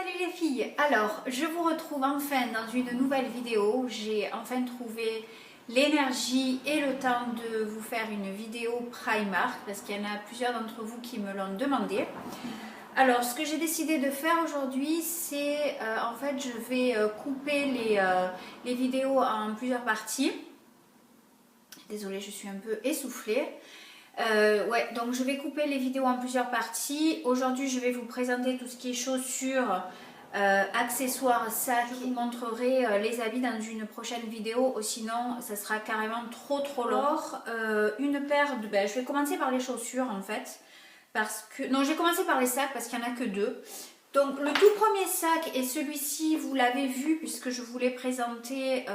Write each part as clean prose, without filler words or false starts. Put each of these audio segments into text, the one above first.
Salut les filles! Alors, je vous retrouve enfin dans une nouvelle vidéo. J'ai enfin trouvé l'énergie et le temps de vous faire une vidéo Primark parce qu'il y en a plusieurs d'entre vous qui me l'ont demandé. Alors, ce que j'ai décidé de faire aujourd'hui, c'est en fait, je vais couper les vidéos en plusieurs parties. Désolée, je suis un peu essoufflée. Ouais, donc je vais couper les vidéos en plusieurs parties. Aujourd'hui, je vais vous présenter tout ce qui est chaussures, accessoires, sacs. Je vous montrerai les habits dans une prochaine vidéo, sinon ça sera carrément trop long. Alors, une paire de... je vais commencer par les chaussures en fait. Parce que... Non, j'ai commencé par les sacs parce qu'il n'y en a que deux. Donc le tout premier sac, et celui-ci vous l'avez vu puisque je vous l'ai présenté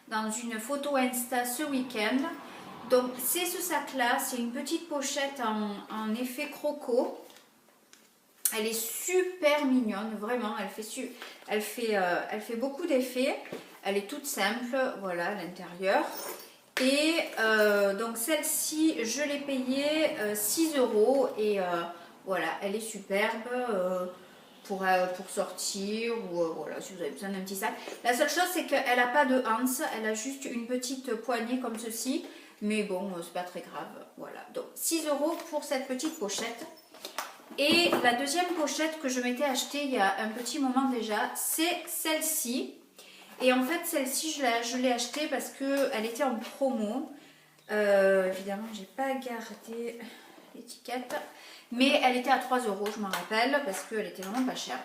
dans une photo Insta ce week-end. Donc c'est ce sac là, c'est une petite pochette en effet croco. Elle est super mignonne, vraiment, elle fait beaucoup d'effets. Elle est toute simple, voilà, à l'intérieur. Et donc celle-ci, je l'ai payée 6 € et voilà, elle est superbe pour sortir ou voilà, si vous avez besoin d'un petit sac. La seule chose, c'est qu'elle n'a pas de hanse, elle a juste une petite poignée comme ceci. Mais bon, c'est pas très grave. Voilà, donc 6 € pour cette petite pochette. Et la deuxième pochette que je m'étais achetée il y a un petit moment déjà, c'est celle-ci. Et en fait, celle-ci, je l'ai achetée parce qu'elle était en promo. Évidemment, j'ai pas gardé l'étiquette. Mais elle était à 3 €, je m'en rappelle, parce qu'elle était vraiment pas chère.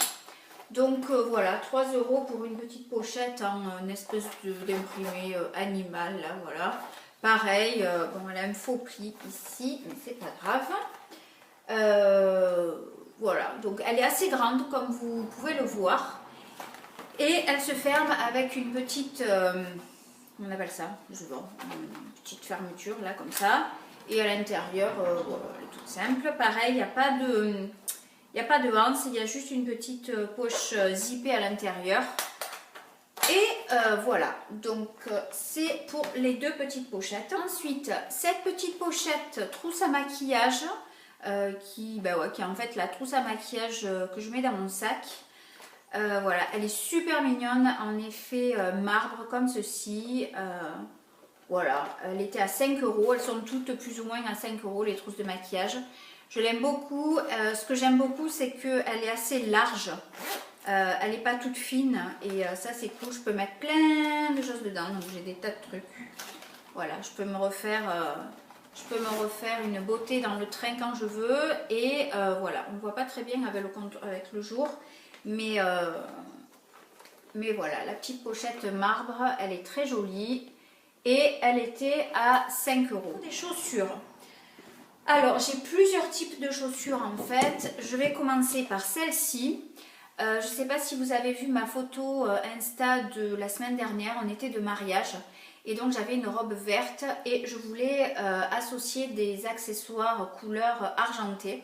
Donc voilà, 3 € pour une petite pochette en espèce d'imprimé animal, là, voilà. Pareil, bon, elle a un faux pli ici, mais c'est pas grave. Voilà, donc elle est assez grande comme vous pouvez le voir. Et elle se ferme avec une petite, on appelle ça, je sais pas, une petite fermeture là comme ça. Et à l'intérieur, voilà, elle est toute simple. Pareil, il n'y a pas de hanse, il y a juste une petite poche zippée à l'intérieur. Et voilà, donc c'est pour les deux petites pochettes. Ensuite, cette petite pochette trousse à maquillage, qui est en fait la trousse à maquillage que je mets dans mon sac. Voilà, elle est super mignonne, en effet marbre comme ceci. Voilà, elle était à 5 €, elles sont toutes plus ou moins à 5 € les trousses de maquillage. Je l'aime beaucoup, ce que j'aime beaucoup c'est qu'elle est assez large. Elle n'est pas toute fine et ça c'est cool, je peux mettre plein de choses dedans, donc j'ai des tas de trucs. Voilà, je peux me refaire une beauté dans le train quand je veux et voilà, on ne voit pas très bien avec le jour, mais voilà, la petite pochette marbre, elle est très jolie et elle était à 5 €. Des chaussures. Alors j'ai plusieurs types de chaussures en fait, je vais commencer par celle-ci. Je ne sais pas si vous avez vu ma photo Insta de la semaine dernière, on était de mariage et donc j'avais une robe verte et je voulais associer des accessoires couleur argentée.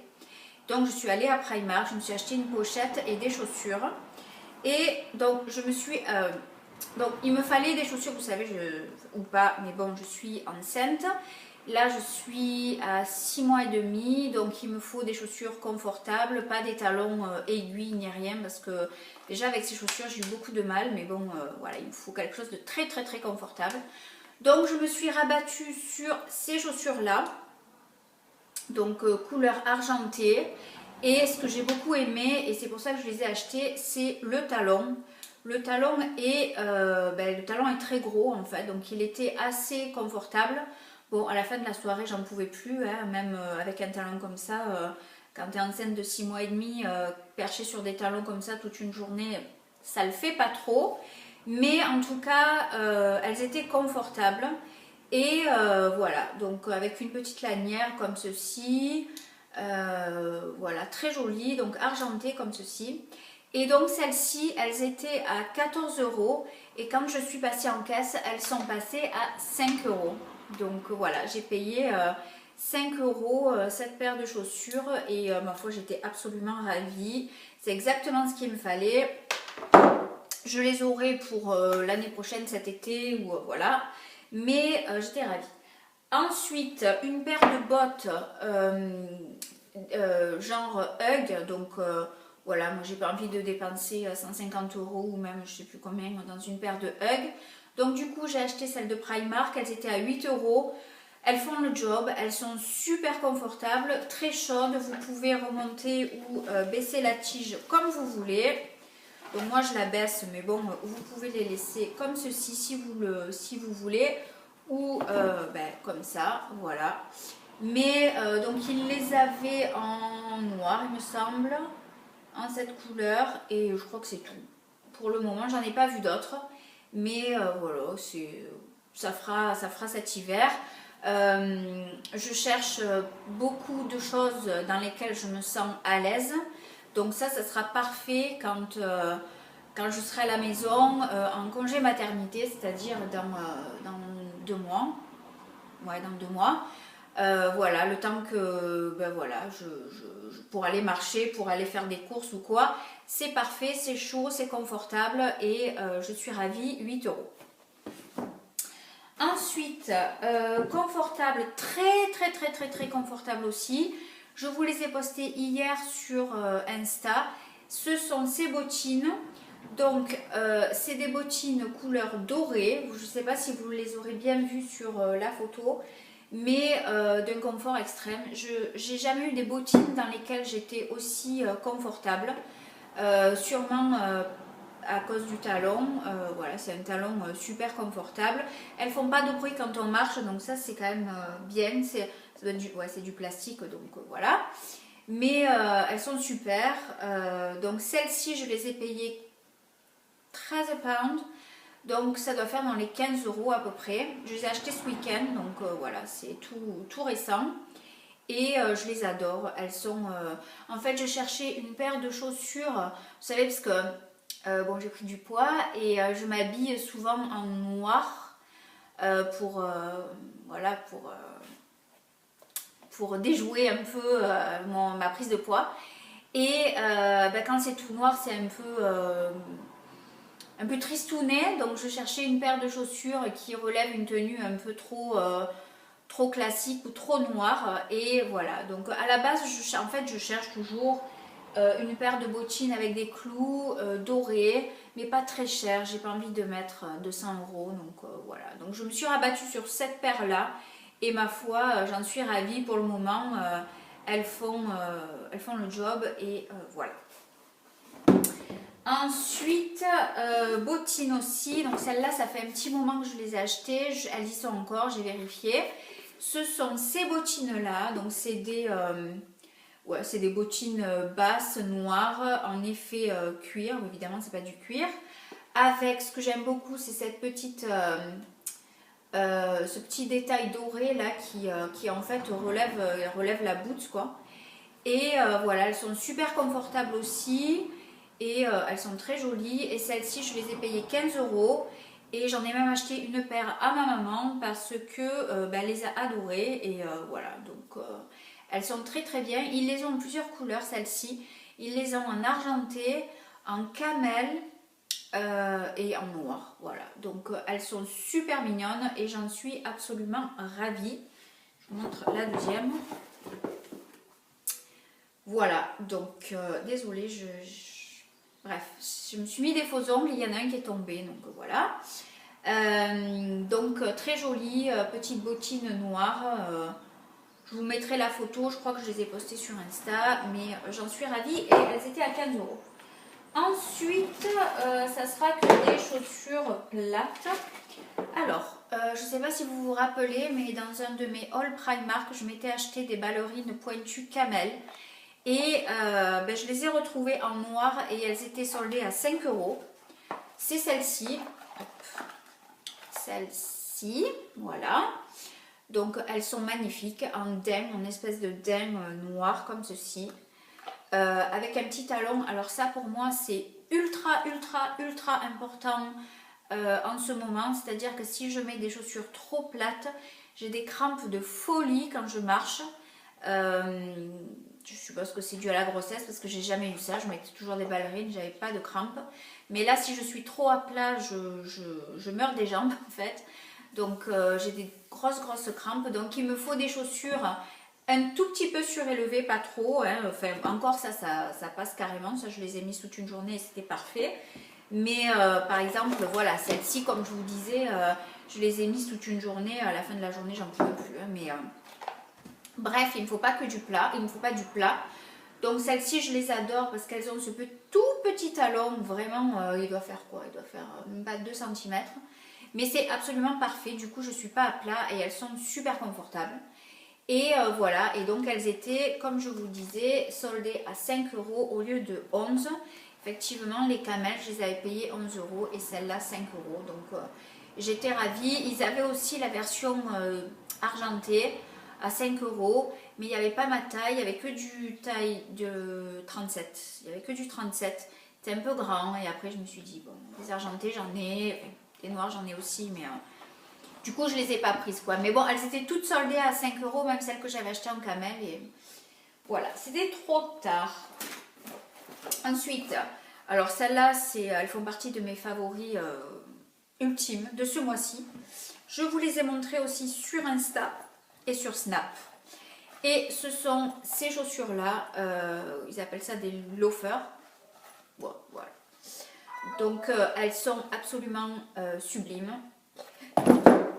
Donc je suis allée à Primark, je me suis acheté une pochette et des chaussures et donc donc il me fallait des chaussures, vous savez, ou pas, mais bon, je suis enceinte. Là, je suis à 6 mois et demi, donc il me faut des chaussures confortables, pas des talons aiguilles ni rien, parce que déjà avec ces chaussures, j'ai eu beaucoup de mal, mais bon, voilà, il me faut quelque chose de très confortable. Donc, je me suis rabattue sur ces chaussures-là, donc couleur argentée, et ce que j'ai beaucoup aimé, et c'est pour ça que je les ai achetées, c'est le talon. Le talon est très gros en fait, donc il était assez confortable. Bon, à la fin de la soirée, j'en pouvais plus, hein, même avec un talon comme ça, quand tu es enceinte de 6 mois et demi, perché sur des talons comme ça toute une journée, ça le fait pas trop. Mais en tout cas, elles étaient confortables. Et voilà, donc avec une petite lanière comme ceci, voilà, très jolie, donc argentée comme ceci. Et donc celles-ci, elles étaient à 14 € et quand je suis passée en caisse, elles sont passées à 5 €. Donc voilà, j'ai payé 5 € cette paire de chaussures et ma foi, j'étais absolument ravie. C'est exactement ce qu'il me fallait. Je les aurai pour l'année prochaine, cet été, ou voilà. Mais j'étais ravie. Ensuite, une paire de bottes genre Hug, donc voilà, moi j'ai pas envie de dépenser 150 € ou même je sais plus combien dans une paire de Hug. Donc du coup j'ai acheté celles de Primark, elles étaient à 8 €. Elles font le job, elles sont super confortables, très chaudes, vous pouvez remonter ou baisser la tige comme vous voulez. Donc moi je la baisse, mais bon, vous pouvez les laisser comme ceci si vous voulez, ou comme ça, voilà. Mais donc il les avait en noir, il me semble, en cette couleur, et je crois que c'est tout. Pour le moment, j'en ai pas vu d'autres, mais voilà, ça fera cet hiver. Je cherche beaucoup de choses dans lesquelles je me sens à l'aise. Donc ça sera parfait quand je serai à la maison en congé maternité, c'est-à-dire dans 2 mois. Ouais, dans 2 mois. Voilà, le temps que voilà, pour aller marcher, pour aller faire des courses ou quoi, c'est parfait, c'est chaud, c'est confortable et je suis ravie, 8 €. Ensuite, confortable, très confortable aussi. Je vous les ai postés hier sur Insta. Ce sont ces bottines. Donc, c'est des bottines couleur dorée. Je ne sais pas si vous les aurez bien vues sur la photo, mais d'un confort extrême. Je n'ai jamais eu des bottines dans lesquelles j'étais aussi confortable. Sûrement à cause du talon. Voilà, c'est un talon super confortable. Elles font pas de bruit quand on marche, donc ça c'est quand même bien. C'est du plastique, donc voilà. Mais elles sont super. Donc celles-ci, je les ai payées 13 pounds. Donc ça doit faire dans les 15 € à peu près. Je les ai achetées ce week-end, donc voilà, c'est tout récent. Et je les adore. Elles sont... En fait, je cherchais une paire de chaussures. Vous savez, parce que bon, j'ai pris du poids et je m'habille souvent en noir pour voilà, pour déjouer un peu ma prise de poids. Et quand c'est tout noir, c'est un peu tristounet. Donc je cherchais une paire de chaussures qui relève une tenue un peu trop classique ou trop noire, et voilà. Donc à la base en fait je cherche toujours une paire de bottines avec des clous dorés, mais pas très cher. J'ai pas envie de mettre 200 €, donc voilà. Donc je me suis rabattue sur cette paire là et ma foi j'en suis ravie. Pour le moment elles font le job et voilà. Ensuite, bottines aussi. Donc celles-là, ça fait un petit moment que je les ai achetées. Elles y sont encore, j'ai vérifié. Ce sont ces bottines-là. Donc c'est des bottines basses, noires, en effet cuir. Évidemment, c'est pas du cuir. Avec, ce que j'aime beaucoup, c'est cette petite... ce petit détail doré là qui en fait relève la boot, quoi. Et voilà, elles sont super confortables aussi. Et elles sont très jolies. Et celles-ci, je les ai payées 15 €. Et j'en ai même acheté une paire à ma maman parce que elle les a adorées. Et voilà, donc elles sont très bien. Ils les ont en plusieurs couleurs, celles-ci. Ils les ont en argenté, en camel et en noir. Voilà, donc elles sont super mignonnes et j'en suis absolument ravie. Je vous montre la deuxième. Voilà, donc désolée, bref, je me suis mis des faux ongles, il y en a un qui est tombé, donc voilà. Donc très jolie, petite bottine noire. Je vous mettrai la photo, je crois que je les ai postées sur Insta, mais j'en suis ravie et elles étaient à 15 €. Ensuite, ça sera que des chaussures plates. Alors, je ne sais pas si vous vous rappelez, mais dans un de mes hauls Primark, je m'étais acheté des ballerines pointues camel. Et je les ai retrouvées en noir et elles étaient soldées à 5 €. C'est celle-ci. Celle-ci, voilà. Donc elles sont magnifiques en daim, en espèce de daim noir comme ceci. Avec un petit talon. Alors ça pour moi c'est ultra important en ce moment. C'est-à-dire que si je mets des chaussures trop plates, j'ai des crampes de folie quand je marche. Je suppose que c'est dû à la grossesse parce que j'ai jamais eu ça. Je mettais toujours des ballerines, j'avais pas de crampes. Mais là, si je suis trop à plat, je meurs des jambes en fait. Donc j'ai des grosses crampes. Donc il me faut des chaussures un tout petit peu surélevé, pas trop, hein. Enfin encore ça passe carrément, ça je les ai mis sous une journée et c'était parfait. Mais par exemple, voilà, celle-ci, comme je vous disais, je les ai mis sous une journée, à la fin de la journée j'en pouvais plus, hein, mais bref, il ne me faut pas que du plat, il ne me faut pas du plat. Donc celles-ci je les adore parce qu'elles ont ce tout petit talon, vraiment il doit faire quoi? Il doit faire même pas 2 cm. Mais c'est absolument parfait, du coup je ne suis pas à plat et elles sont super confortables. Et voilà, et donc elles étaient, comme je vous disais, soldées à 5 € au lieu de 11. Effectivement, les camels, je les avais payées 11 € et celle-là 5 €. Donc j'étais ravie. Ils avaient aussi la version argentée à 5 €, mais il n'y avait pas ma taille, il n'y avait que du taille de 37. Il n'y avait que du 37. C'était un peu grand et après je me suis dit, bon, les argentés j'en ai, enfin, les noirs j'en ai aussi, mais du coup je les ai pas prises quoi. Mais bon, elles étaient toutes soldées à 5 €, même celles que j'avais achetées en camel et voilà, c'était trop tard. Ensuite, alors celles-là, elles font partie de mes favoris ultimes de ce mois-ci. Je vous les ai montrées aussi sur Insta et sur Snap. Et ce sont ces chaussures-là, ils appellent ça des loafers. Bon, voilà. Donc elles sont absolument sublimes.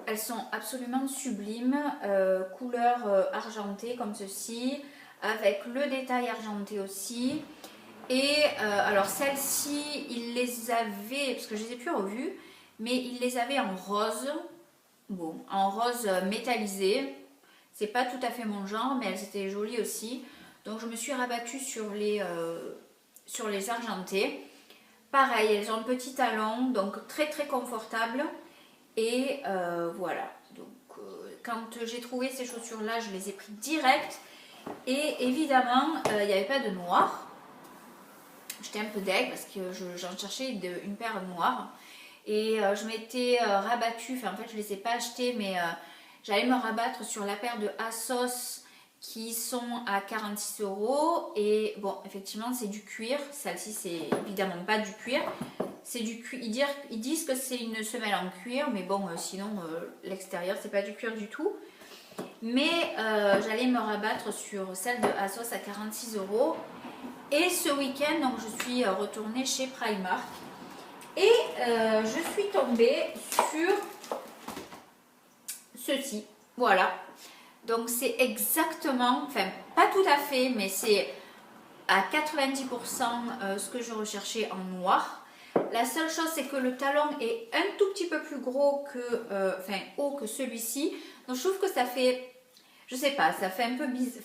Elles sont absolument sublimes, couleur argentée comme ceci, avec le détail argenté aussi. Et alors celles-ci, ils les avaient, parce que je les ai plus revues, mais ils les avaient en rose, bon, en rose métallisé. C'est pas tout à fait mon genre, mais elles étaient jolies aussi. Donc je me suis rabattue sur les argentés. Pareil, elles ont un petit talon, donc très très confortable. Et voilà, donc quand j'ai trouvé ces chaussures là, je les ai pris direct. Et évidemment, il n'y avait pas de noir. J'étais un peu deg parce que j'en cherchais une paire noire. Et je m'étais rabattue, enfin en fait je ne les ai pas achetées, mais j'allais me rabattre sur la paire de ASOS qui sont à 46 €. Et bon, effectivement c'est du cuir, celle-ci c'est évidemment pas du cuir. C'est du cuir, ils disent que c'est une semelle en cuir, mais bon, sinon l'extérieur c'est pas du cuir du tout. Mais j'allais me rabattre sur celle de ASOS à 46 €. Et ce week-end, donc je suis retournée chez Primark et je suis tombée sur ceci. Voilà. Donc c'est exactement, enfin pas tout à fait, mais c'est à 90% ce que je recherchais en noir. La seule chose, c'est que le talon est un tout petit peu plus gros que, enfin haut que celui-ci. Donc je trouve que ça fait, je sais pas, ça fait un peu bizarre.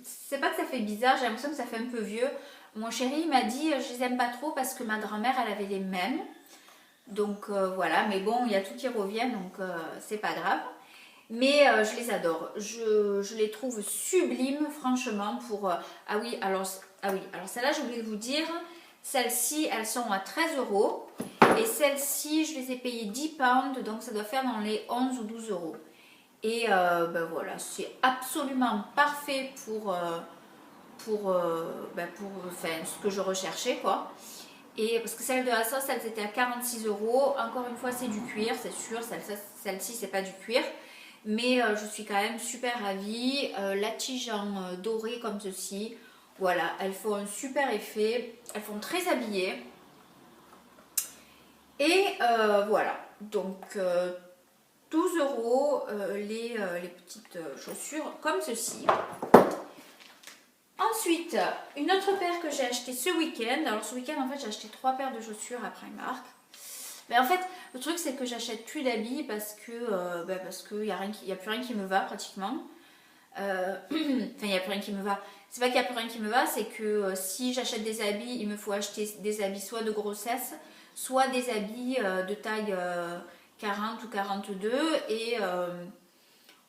C'est pas que ça fait bizarre, j'ai l'impression que ça fait un peu vieux. Mon chéri m'a dit, je les aime pas trop parce que ma grand-mère, elle avait les mêmes. Donc voilà, mais bon, il y a tout qui revient, donc c'est pas grave. Mais je les adore, je les trouve sublimes, franchement, pour... ah oui, alors celle-là, je voulais vous dire, celles-ci, elles sont à 13 €. Et celles-ci, je les ai payées 10 pounds, donc ça doit faire dans les 11 ou 12 €. Et ben voilà, c'est absolument parfait pour enfin, ce que je recherchais quoi. Et parce que celle de ASOS, elles étaient à 46 €. Encore une fois, c'est du cuir, c'est sûr. Celle-ci, c'est pas du cuir. Mais je suis quand même super ravie. La tige en doré comme ceci. Voilà, elles font un super effet. Elles font très habillées. Et voilà. Donc 12 € les petites chaussures comme ceci. Ensuite, une autre paire que j'ai achetée ce week-end. Alors ce week-end, en fait, j'ai acheté 3 paires de chaussures à Primark. Mais en fait, le truc, c'est que j'achète plus d'habits parce que il n'y a plus rien qui me va pratiquement. Enfin, il n'y a plus rien qui me va. C'est pas qu'il n'y a plus rien qui me va, c'est que si j'achète des habits, il me faut acheter des habits soit de grossesse, soit des habits de taille 40 ou 42. Et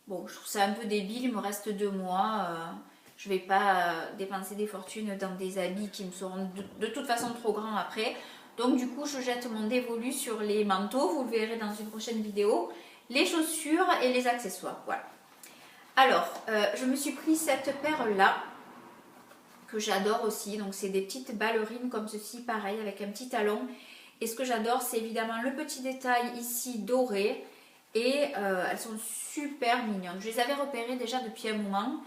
bon, je trouve ça un peu débile, il me reste 2 mois. Je ne vais pas dépenser des fortunes dans des habits qui me seront de toute façon trop grands après. Donc du coup, je jette mon dévolu sur les manteaux. Vous le verrez dans une prochaine vidéo. Les chaussures et les accessoires. Voilà. Alors, je me suis pris cette paire-là, que j'adore aussi. Donc c'est des petites ballerines comme ceci, pareil, avec un petit talon. Et ce que j'adore, c'est évidemment le petit détail ici doré. Et elles sont super mignonnes. Je les avais repérées déjà depuis un moment.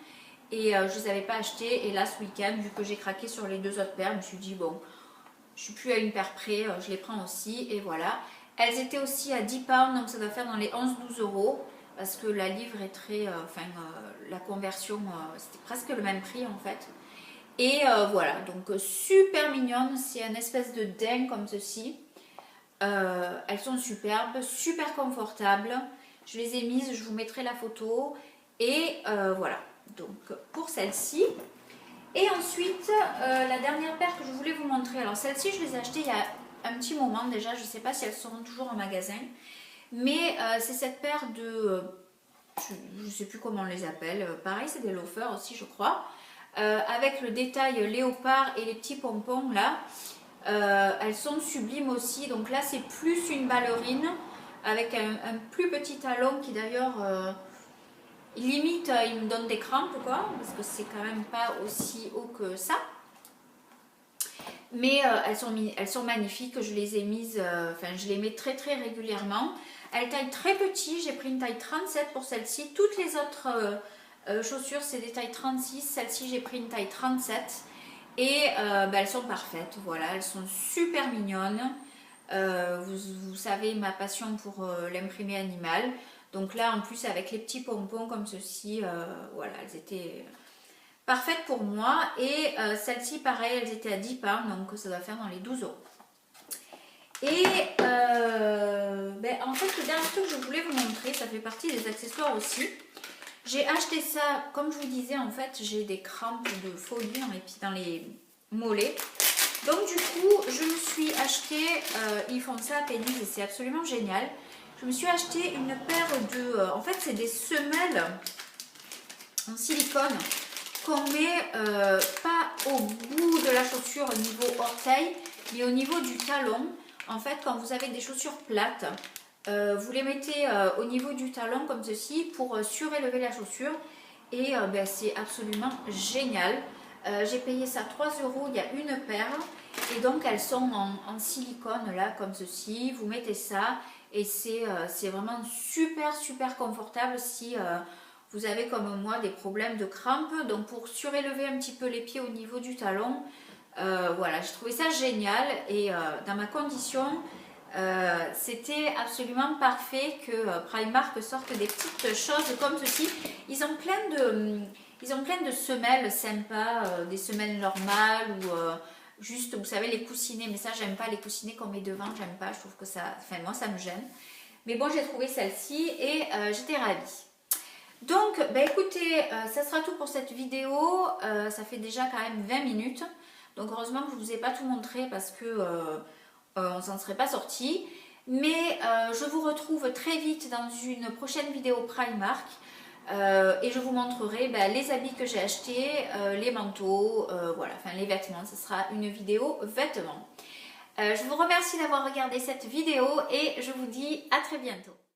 et je ne les avais pas achetées. Et là ce week-end, vu que j'ai craqué sur les 2 autres paires, je me suis dit bon, je suis plus à une paire près, je les prends aussi et voilà. Elles étaient aussi à 10 pounds, donc ça doit faire dans les 11-12 euros parce que la livre est très, la conversion c'était presque le même prix en fait. Et voilà, donc super mignonne, c'est un espèce de daim comme ceci. Elles sont superbes, super confortables. Je les ai mises, je vous mettrai la photo. Et voilà, donc pour celle-ci. Et ensuite, la dernière paire que je voulais vous montrer. Alors celle-ci, je les ai achetées il y a un petit moment déjà. Je ne sais pas si elles seront toujours en magasin. Mais c'est cette paire de... je ne sais plus comment on les appelle. Pareil, c'est des loafers aussi, je crois. Avec le détail léopard et les petits pompons là. Elles sont sublimes aussi. Donc là, c'est plus une ballerine avec un plus petit talon qui d'ailleurs... limite, il me donne des crampes quoi, parce que c'est quand même pas aussi haut que ça. Mais elles sont magnifiques, je les ai mises, je les mets très très régulièrement. Elles taillent très petit, j'ai pris une taille 37 pour celle-ci. Toutes les autres chaussures c'est des tailles 36, celle-ci j'ai pris une taille 37. Et elles sont parfaites, voilà, elles sont super mignonnes. Vous savez ma passion pour l'imprimé animal. Donc là, en plus, avec les petits pompons comme ceci, voilà, elles étaient parfaites pour moi. Et celles-ci, pareil, elles étaient à 10 pounds, donc ça doit faire dans les 12 euros. Et en fait, le dernier truc que je voulais vous montrer, ça fait partie des accessoires aussi. J'ai acheté ça, comme je vous disais, en fait, j'ai des crampes de folie dans les mollets. Donc du coup, je me suis acheté, ils font ça à Penny's et c'est absolument génial. Je me suis acheté une paire de... en fait, c'est des semelles en silicone qu'on met pas au bout de la chaussure au niveau orteil, mais au niveau du talon. En fait, quand vous avez des chaussures plates, vous les mettez au niveau du talon comme ceci pour surélever la chaussure. Et c'est absolument génial. J'ai payé ça 3 euros, il y a une paire. Et donc, elles sont en silicone là, comme ceci. Vous mettez ça. Et c'est vraiment super super confortable si vous avez comme moi des problèmes de crampes. Donc pour surélever un petit peu les pieds au niveau du talon, voilà, j'ai trouvé ça génial. Et dans ma condition, c'était absolument parfait que Primark sorte des petites choses comme ceci. Ils ont plein de semelles sympas, des semelles normales ou... juste, vous savez, les coussinets, mais ça, j'aime pas les coussinets qu'on met devant, j'aime pas, je trouve que ça, moi, ça me gêne. Mais bon, j'ai trouvé celle-ci et j'étais ravie. Donc, écoutez, ça sera tout pour cette vidéo. Ça fait déjà quand même 20 minutes. Donc, heureusement que je vous ai pas tout montré parce que on s'en serait pas sorti. Mais je vous retrouve très vite dans une prochaine vidéo Primark. Et je vous montrerai les habits que j'ai achetés, les manteaux, voilà, les vêtements. Ce sera une vidéo vêtements. Je vous remercie d'avoir regardé cette vidéo et je vous dis à très bientôt.